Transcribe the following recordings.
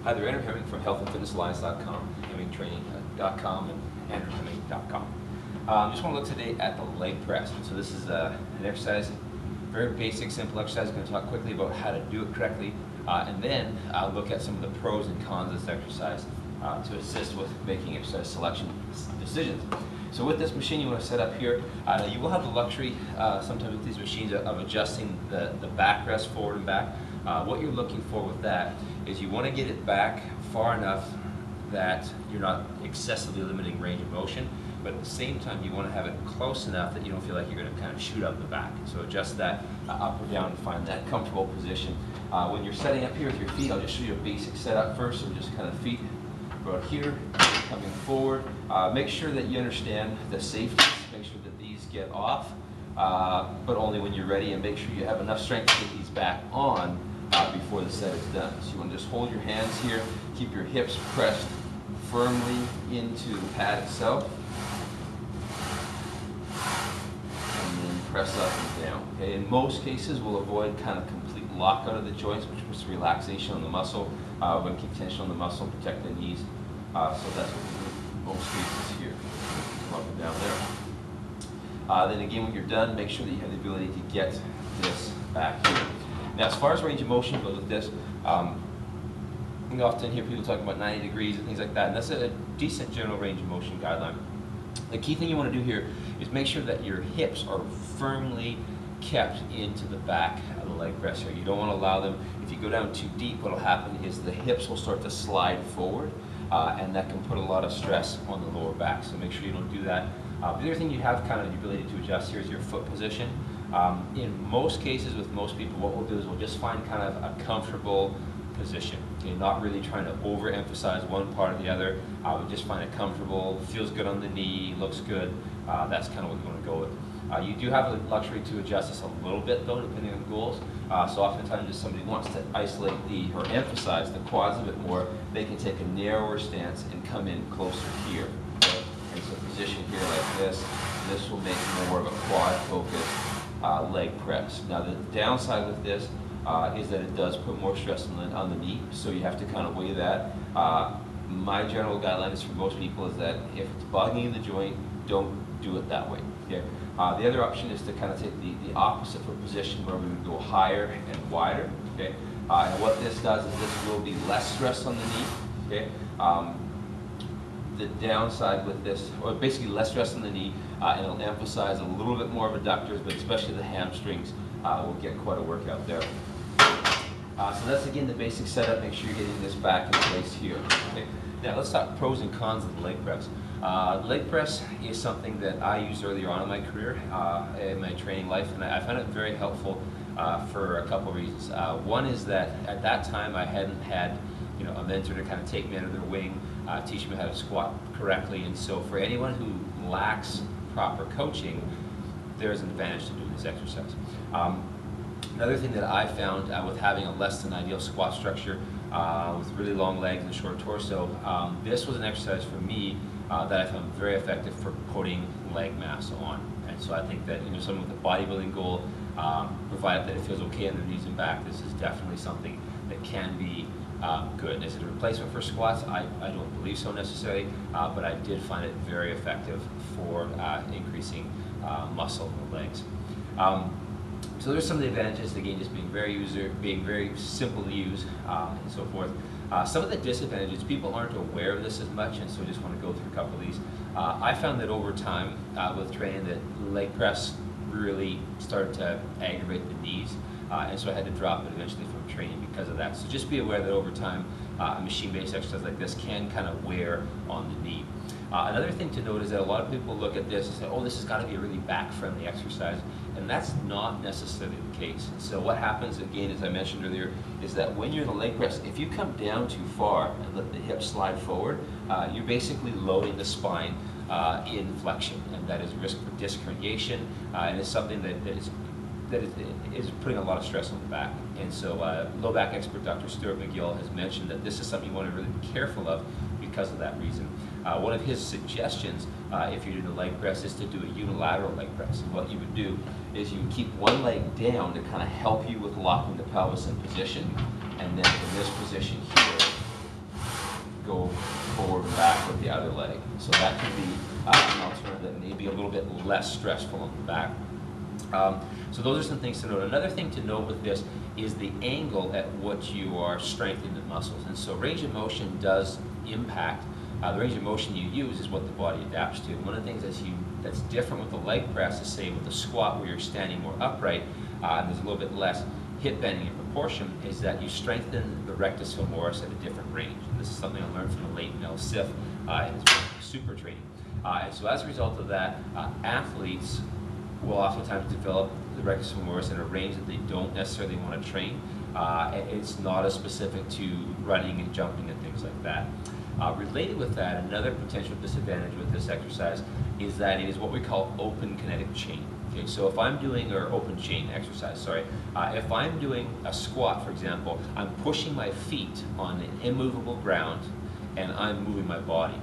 Hi there, Andrew Hemming from healthandfitnessalliance.com, hemmingtraining.com, and andrewhemming.com. Just want to look today at the leg press. So this is an exercise, very basic, simple exercise. I'm going to talk quickly about how to do it correctly, and then I'll look at some of the pros and cons of this exercise to assist with making exercise selection decisions. So with this machine you want to set up here, you will have the luxury sometimes with these machines of adjusting the backrest forward and back. What you're looking for with that is you want to get it back far enough that you're not excessively limiting range of motion, but at the same time you want to have it close enough that you don't feel like you're going to kind of shoot up the back. So adjust that up or down and find that comfortable position. When you're setting up here with your feet, I'll just show you a basic setup first. So just kind of feet right here, coming forward. Make sure that you understand the safeties. Make sure that these get off, but only when you're ready, and make sure you have enough strength to get these back on before the set is done. So you want to just hold your hands here, keep your hips pressed firmly into the pad itself, and then press up and down. Okay. In most cases, we'll avoid kind of complete lockout of the joints, which puts relaxation on the muscle. We're going to keep tension on the muscle, protect the knees. So that's what we do in most cases here. Up and down there. Then again, when you're done, make sure that you have the ability to get this back here. Now, as far as range of motion goes with this, we often hear people talking about 90 degrees and things like that, and that's a decent general range of motion guideline. The key thing you want to do here is make sure that your hips are firmly kept into the back of the leg press here. You don't want to allow them, if you go down too deep, what will happen is the hips will start to slide forward, and that can put a lot of stress on the lower back, so make sure you don't do that. The other thing you have kind of the ability to adjust here is your foot position. In most cases with most people, what we'll do is we'll just find kind of a comfortable position. Okay, not really trying to overemphasize one part or the other. We just find it comfortable, feels good on the knee, looks good. That's kind of what we want to go with. You do have the luxury to adjust this a little bit though, depending on goals. So oftentimes if somebody wants to isolate or emphasize the quads a bit more, they can take a narrower stance and come in closer here. Okay? And so position here like this will make more of a quad focused leg press. Now the downside with this is that it does put more stress on the knee, so you have to kind of weigh that. My general guideline is for most people is that if it's bogging the joint, don't do it that way. Okay? The other option is to kind of take the opposite for position where we would go higher and wider. Okay? And what this does is this will be less stress on the knee. Okay? The downside with this, or basically less stress on the knee, and it'll emphasize a little bit more of adductors, but especially the hamstrings will get quite a workout there. So that's again the basic setup. Make sure you're getting this back in place here. Okay? Now let's talk pros and cons of the leg press. Leg press is something that I used earlier on in my career, in my training life, and I found it very helpful for a couple reasons. One is that at that time I hadn't had a mentor to kind of take me under their wing, teach me how to squat correctly, and so for anyone who lacks proper coaching, there's an advantage to doing this exercise. Another thing that I found with having a less than ideal squat structure with really long legs and a short torso, this was an exercise for me that I found very effective for putting leg mass on. And so I think that someone with a bodybuilding goal, provided that it feels okay in their knees and back, this is definitely something that can be good. Is it a replacement for squats? I don't believe so necessarily, but I did find it very effective for increasing muscle in the legs. So there's some of the advantages, again, just being very simple to use, and so forth. Some of the disadvantages, people aren't aware of this as much, and so I just want to go through a couple of these. I found that over time with training that leg press really started to aggravate the knees, and so I had to drop it eventually from training because of that. So just be aware that over time, a machine-based exercise like this can kind of wear on the knee. Another thing to note is that a lot of people look at this and say, oh, this has got to be a really back-friendly exercise, and that's not necessarily the case. So what happens, again, as I mentioned earlier, is that when you're in the leg press, if you come down too far and let the hips slide forward, you're basically loading the spine in flexion, and that is risk for disc herniation, and it's something that is putting a lot of stress on the back. And so low back expert Dr. Stuart McGill has mentioned that this is something you want to really be careful of because of that reason. One of his suggestions, if you're doing a leg press, is to do a unilateral leg press. And what you would do is you would keep one leg down to kind of help you with locking the pelvis in position, and then from this position here, go forward and back with the other leg. So that could be an alternative that may be a little bit less stressful on the back. So those are some things to note. Another thing to note with this is the angle at which you are strengthening the muscles. And so range of motion does impact. The range of motion you use is what the body adapts to. One of the things that's different with the leg press is, say, with the squat where you're standing more upright, and there's a little bit less hip bending in proportion, is that you strengthen the rectus femoris at a different range. And this is something I learned from the late Mel Sif in his super training. And so as a result of that, athletes will oftentimes develop the rectus femoris in a range that they don't necessarily want to train. It's not as specific to running and jumping and things like that. Related with that, another potential disadvantage with this exercise is that it is what we call open kinetic chain. Okay, so if I'm doing, or open chain exercise, sorry, if I'm doing a squat, for example, I'm pushing my feet on an immovable ground and I'm moving my body.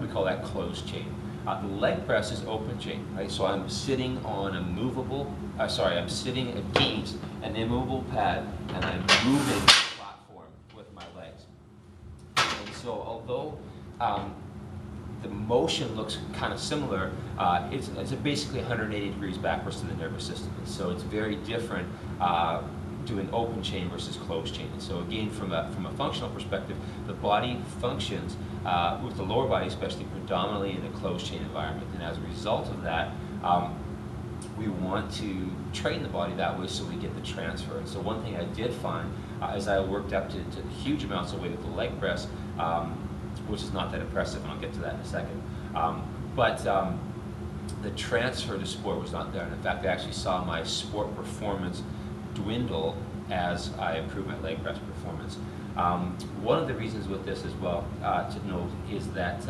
We call that closed chain. The leg press is open chain, right? So I'm sitting on a movable, I'm sitting against an immovable pad and I'm moving the platform with my legs. And so although the motion looks kind of similar, it's basically 180 degrees backwards to the nervous system. And so it's very different doing open chain versus closed chain. And so again, from a functional perspective, the body functions with the lower body especially predominantly in a closed chain environment. And as a result of that, we want to train the body that way so we get the transfer. And so one thing I did find as I worked up to huge amounts of weight with the leg press, which is not that impressive, and I'll get to that in a second, but the transfer to sport was not there. And in fact, I actually saw my sport performance dwindle as I improved my leg press performance. One of the reasons with this as well to note is that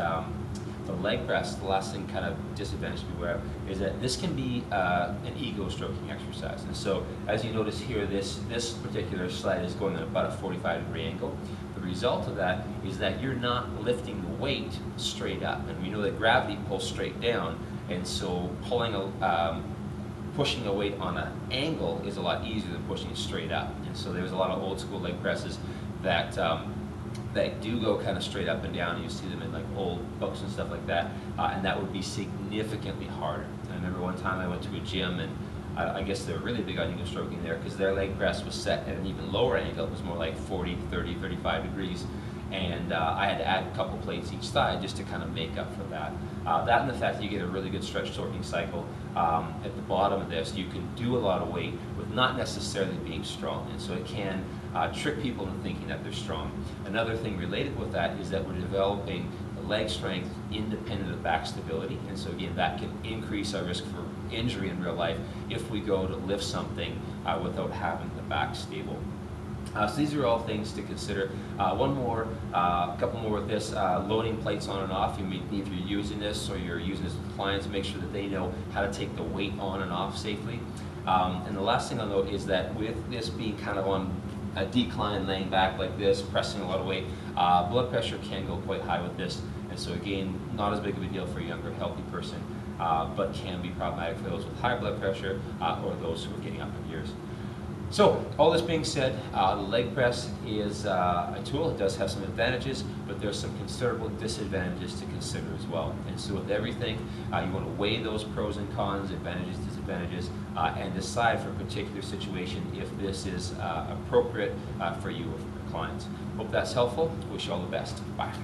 the leg press, the last thing kind of disadvantage to be aware of, is that this can be an ego stroking exercise. And so as you notice here, this particular slide is going at about a 45-degree angle. The result of that is that you're not lifting the weight straight up. And we know that gravity pulls straight down, and so pushing a weight on an angle is a lot easier than pushing it straight up. And so there's a lot of old school leg presses that do go kind of straight up and down. You see them in like old books and stuff like that, and that would be significantly harder. I remember one time I went to a gym, and I guess they're really big on ego stroking there because their leg press was set at an even lower angle. It was more like 40, 30, 35 degrees. And I had to add a couple plates each side just to kind of make up for that. That and the fact that you get a really good stretch torquing cycle at the bottom of this, you can do a lot of weight with not necessarily being strong. And so it can trick people into thinking that they're strong. Another thing related with that is that we're developing leg strength independent of back stability. And so again, that can increase our risk for injury in real life if we go to lift something without having the back stable. So these are all things to consider. A couple more with this, loading plates on and off. If you're using this or you're using this with clients, make sure that they know how to take the weight on and off safely. And the last thing I'll note is that with this being kind of on a decline, laying back like this, pressing a lot of weight, blood pressure can go quite high with this. And so again, not as big of a deal for a younger, healthy person, but can be problematic for those with high blood pressure or those who are getting up in years. So, all this being said, the leg press is a tool. It does have some advantages, but there's some considerable disadvantages to consider as well. And so with everything, you want to weigh those pros and cons, advantages, disadvantages, and decide for a particular situation if this is appropriate for you or for your clients. Hope that's helpful. Wish you all the best. Bye.